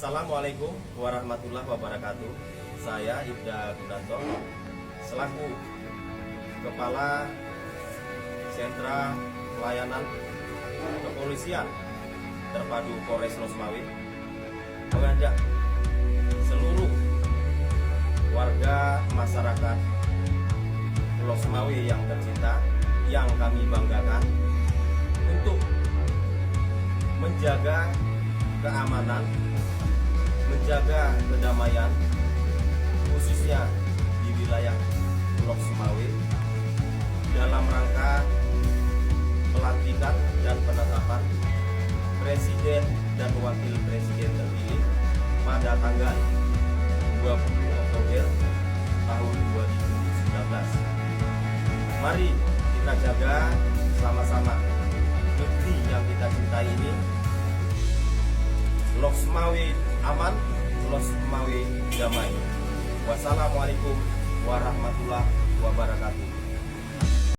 Assalamualaikum warahmatullahi wabarakatuh. Saya Ibda Gudanto selaku Kepala Sentra Pelayanan Kepolisian Terpadu Polres Losmawi mengajak seluruh warga masyarakat Losmawi yang tercinta, yang kami banggakan, untuk menjaga keamanan, menjaga kedamaian, khususnya di wilayah Losmawi, dalam rangka pelantikan dan penetapan Presiden dan Wakil Presiden terpilih pada tanggal 20 Oktober tahun 2019. Mari kita jaga sama-sama negeri yang kita cintai ini. Losmawi aman, Losmawi damai. Wassalamualaikum warahmatullahi wabarakatuh.